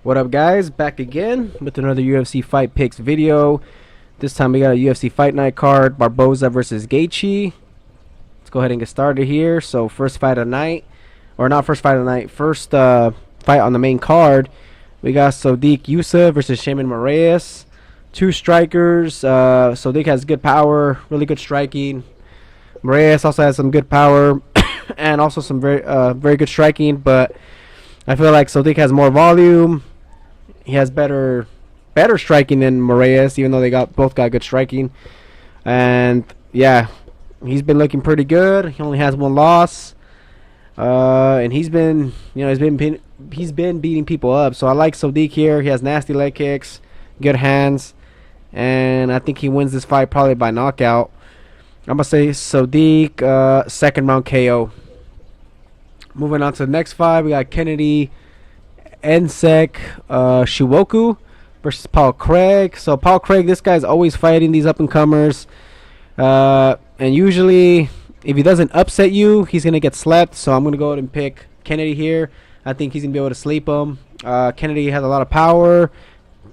What up, guys? Back again with another UFC fight picks video. This time we got a UFC fight night card, Barboza versus Gaethje. Let's go ahead and get started here. So first fight of the night, or not first fight of the night, first fight on the main card, we got Sodiq Yusuff versus Shayman Moraes. Two strikers. Sodiq has good power, really good striking. Moraes also has some good power and also some very good striking, but I feel like Sodiq has more volume. He has better striking than Moraes, even though they both got good striking. And yeah, he's been looking pretty good. He only has one loss, and he's been beating people up. So I like Sodiq here. He has nasty leg kicks, good hands, and I think he wins this fight probably by knockout. I'm gonna say Sodiq, second round KO. Moving on to the next fight, we got Kennedy nzechukwu versus Paul Craig. So Paul Craig, this guy's always fighting these up and comers, and usually if he doesn't upset you, he's gonna get slept. So I'm gonna go ahead and pick Kennedy here. I think he's gonna be able to sleep him. Kennedy has a lot of power,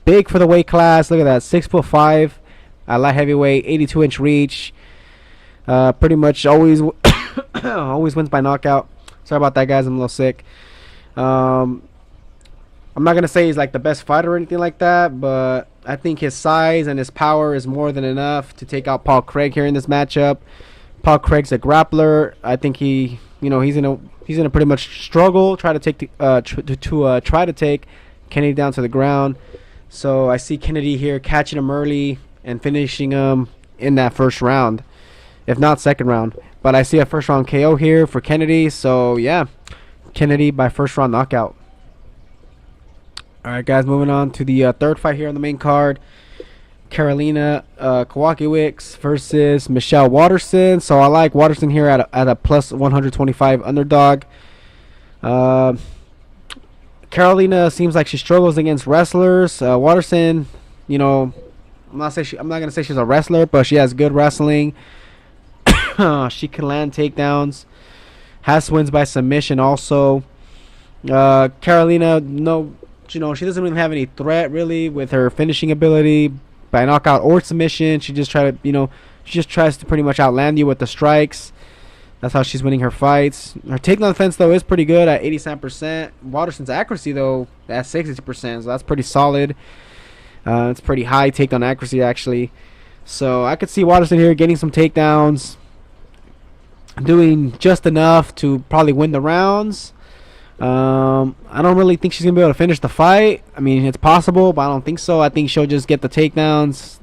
big for the weight class. Look at that, 6'5" at light heavyweight, 82-inch reach. Pretty much always always wins by knockout. Sorry about that, guys. I'm a little sick. I'm not going to say he's like the best fighter or anything like that, but I think his size and his power is more than enough to take out Paul Craig here in this matchup. Paul Craig's a grappler. I think he's gonna pretty much struggle, try to take try to take Kennedy down to the ground. So I see Kennedy here catching him early and finishing him in that first round, if not second round. But I see a first round KO here for Kennedy. So yeah, Kennedy by first round knockout. Alright, guys, moving on to the third fight here on the main card. Karolina versus Michelle Waterson. So I like Waterson here at a plus 125 underdog. Karolina seems like she struggles against wrestlers. Waterson, I'm not gonna say she's a wrestler, but she has good wrestling. She can land takedowns. Has wins by submission also. Karolina, she doesn't really have any threat really with her finishing ability by knockout or submission. She just tries to pretty much outland you with the strikes. That's how she's winning her fights. Her takedown defense though is pretty good at 87%. Waterson's accuracy though at 60%, so that's pretty solid. It's pretty high takedown accuracy actually. So I could see Waterson here getting some takedowns, doing just enough to probably win the rounds. I don't really think she's gonna be able to finish the fight. I mean, it's possible, but I don't think so. I think she'll just get the takedowns,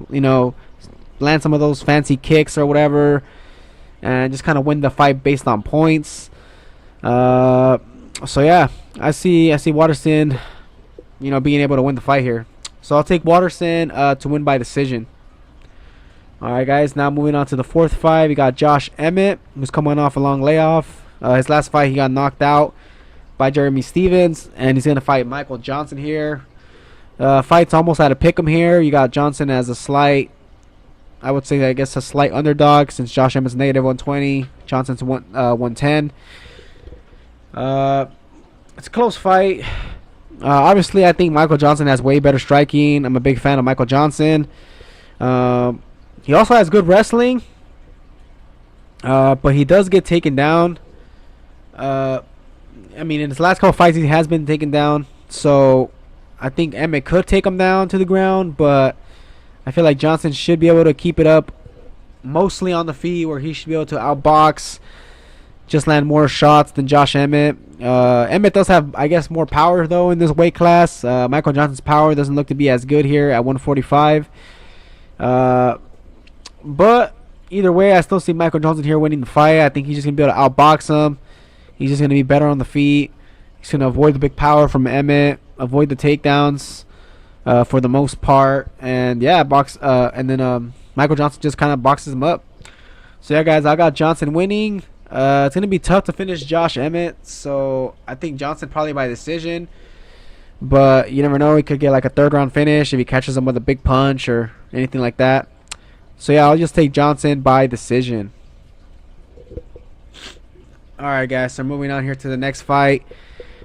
land some of those fancy kicks or whatever, and just kind of win the fight based on points. So yeah, I see Waterson, being able to win the fight here. So I'll take Waterson to win by decision. Alright, guys, now moving on to the fourth fight, we got Josh Emmett, who's coming off a long layoff. His last fight, he got knocked out by Jeremy Stevens, and he's going to fight Michael Johnson here. Fight's almost at a pick'em here. You got Johnson as a slight underdog, since Josh Emmett's negative 120, Johnson's 110. It's a close fight. Obviously, I think Michael Johnson has way better striking. I'm a big fan of Michael Johnson. He also has good wrestling, but he does get taken down. I mean, in his last couple fights, he has been taken down. So I think Emmett could take him down to the ground, but I feel like Johnson should be able to keep it up mostly on the feet, where he should be able to outbox, just land more shots than Josh Emmett. Emmett does have, I guess, more power, though, in this weight class. Michael Johnson's power doesn't look to be as good here at 145. But either way, I still see Michael Johnson here winning the fight. I think he's just going to be able to outbox him. He's just going to be better on the feet. He's going to avoid the big power from Emmett, avoid the takedowns for the most part. And yeah, and then Michael Johnson just kind of boxes him up. So yeah, guys, I got Johnson winning. It's going to be tough to finish Josh Emmett, so I think Johnson probably by decision. But you never know. He could get like a third round finish if he catches him with a big punch or anything like that. So yeah, I'll just take Johnson by decision. Alright, guys, so moving on here to the next fight.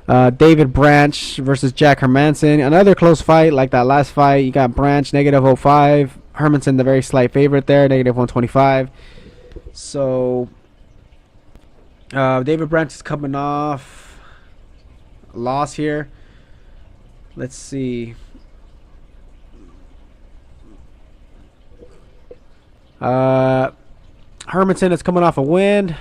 David Branch versus Jack Hermansson. Another close fight like that last fight. You got Branch negative 0.5. Hermansson the very slight favorite there, negative 125. So David Branch is coming off a loss here. Let's see. Hermansson is coming off a win.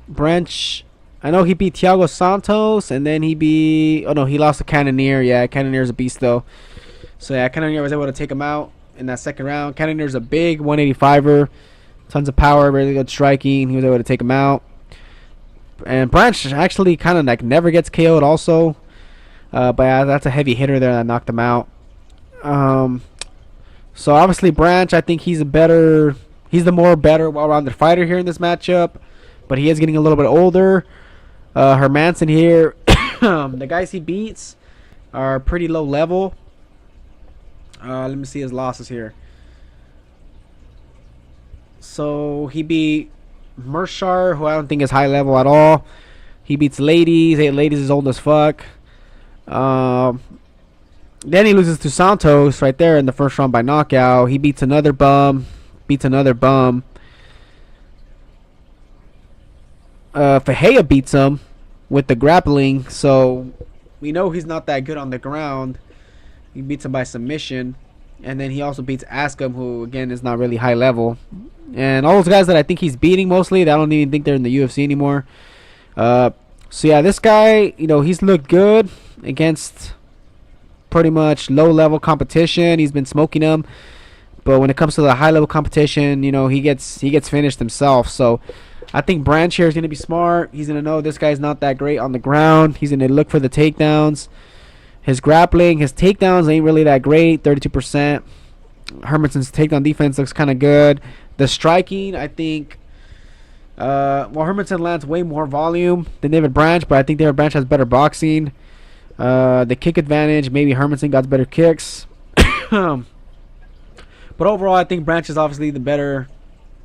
Branch, I know he beat Thiago Santos, and then he lost to Cannonier. Yeah, Cannonier's a beast though. So yeah, Cannonier was able to take him out in that second round. Cannonier's a big 185er, tons of power, really good striking. He was able to take him out. And Branch actually kind of like never gets KO'd also. But yeah, that's a heavy hitter there that knocked him out. So obviously Branch, I think he's the more better well-rounded fighter here in this matchup. But he is getting a little bit older. Hermansson here, the guys he beats are pretty low level. Let me see his losses here. So he beat Mershar, who I don't think is high level at all. He beats Ladies. Ladies is old as fuck. Then he loses to Santos right there in the first round by knockout. He beats another bum. Fajea beats him with the grappling, so we know he's not that good on the ground. He beats him by submission. And then he also beats Askham, who again is not really high level. And all those guys that I think he's beating mostly, I don't even think they're in the UFC anymore. So yeah, this guy, he's looked good against pretty much low level competition. He's been smoking them, but when it comes to the high level competition, he gets finished himself. So I think Branch here is going to be smart. He's going to know this guy's not that great on the ground. He's going to look for the takedowns. His grappling, his takedowns ain't really that great, 32%. Hermansson's takedown defense looks kind of good. The striking, I think, Hermansson lands way more volume than David Branch, but I think David Branch has better boxing. The kick advantage, maybe Hermansson got better kicks. But overall, I think Branch is obviously the better,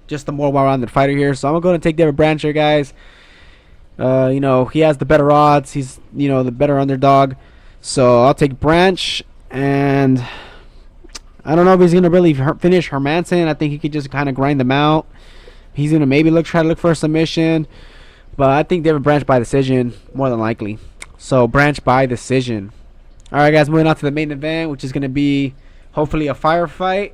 just the more well-rounded fighter here. So I'm going to take David Branch here, guys. He has the better odds. He's, the better underdog. So I'll take Branch, and I don't know if he's going to really finish Hermansson. I think he could just kind of grind them out. He's going to maybe try to look for a submission. But I think David Branch by decision, more than likely. So Branch by decision. Alright guys, moving on to the main event, which is going to be hopefully a firefight.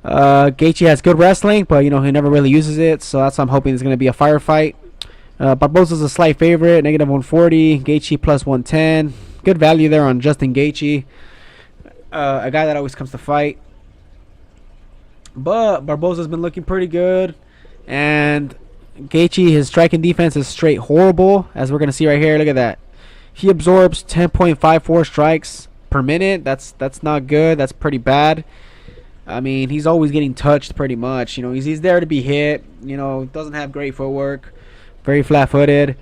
Gaethje has good wrestling, but he never really uses it. So that's why I'm hoping it's going to be a firefight. Barboza's a slight favorite, negative 140. Gaethje plus 110. Good value there on Justin Gaethje. A guy that always comes to fight. But Barboza's been looking pretty good. And Gaethje, his striking defense is straight horrible, as we're going to see right here. Look at that. He absorbs 10.54 strikes per minute. That's not good. That's pretty bad. I mean, he's always getting touched pretty much. He's there to be hit. Doesn't have great footwork. Very flat-footed.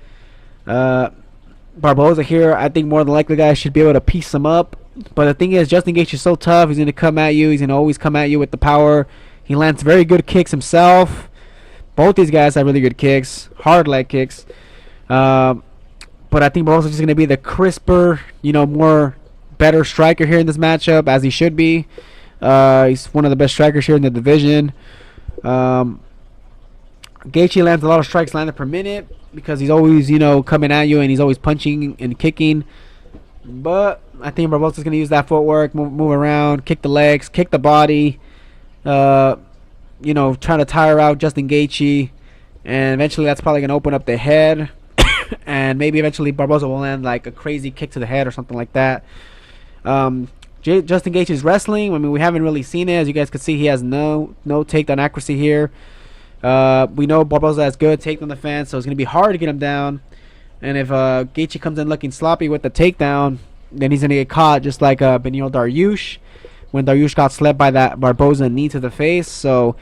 Barboza here, I think more than likely guys should be able to piece him up. But the thing is, Justin Gaethje is so tough. He's going to come at you. He's going to always come at you with the power. He lands very good kicks himself. Both these guys have really good kicks. Hard leg kicks. But I think Barboza is just going to be the crisper, more better striker here in this matchup, as he should be. He's one of the best strikers here in the division. Gaethje lands a lot of strikes landed per minute because he's always, coming at you, and he's always punching and kicking. But I think Barboza's going to use that footwork, move around, kick the legs, kick the body, trying to tire out Justin Gaethje. And eventually that's probably going to open up the head. And maybe eventually Barboza will land like a crazy kick to the head or something like that. Justin Gaethje's wrestling, I mean, we haven't really seen it. As you guys can see, he has no takedown accuracy here. We know Barboza has good takedown defense, so it's going to be hard to get him down. And if Gaethje comes in looking sloppy with the takedown, then he's going to get caught just like Beneil Dariush, when Dariush got slept by that Barboza knee to the face. So,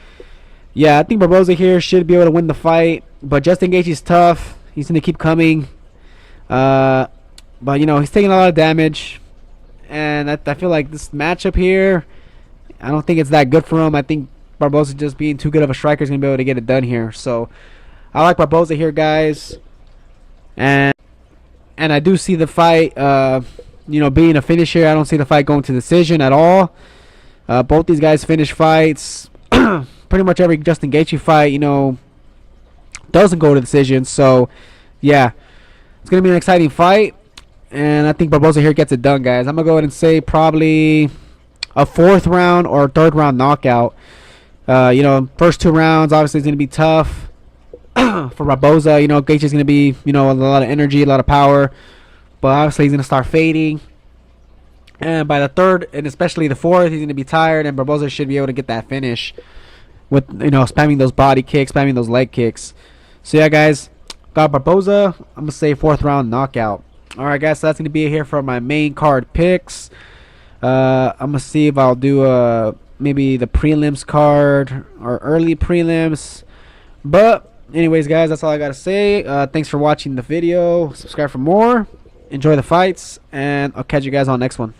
yeah, I think Barboza here should be able to win the fight. But Justin Gaethje's tough. He's going to keep coming. But, he's taking a lot of damage. And I feel like this matchup here, I don't think it's that good for him. I think Barboza just being too good of a striker is going to be able to get it done here. So I like Barboza here, guys. And and I do see the fight, being a finish here. I don't see the fight going to decision at all. Both these guys finish fights. Pretty much every Justin Gaethje fight, doesn't go to decision. So, yeah, it's gonna be an exciting fight, and I think Barboza here gets it done, guys. I'm gonna go ahead and say probably a 4th round or 3rd round knockout. First 2 rounds obviously is gonna be tough for Barboza. Gaethje's gonna be, a lot of energy, a lot of power, but obviously he's gonna start fading. And by the 3rd and especially the 4th, he's gonna be tired, and Barboza should be able to get that finish with spamming those body kicks, spamming those leg kicks. So yeah, guys, got Barboza. I'm gonna say 4th round knockout. All right, guys, so that's gonna be it here for my main card picks. I'm gonna see if I'll do maybe the prelims card or early prelims. But anyways, guys, that's all I gotta say. Thanks for watching the video. Subscribe for more. Enjoy the fights, and I'll catch you guys on the next one.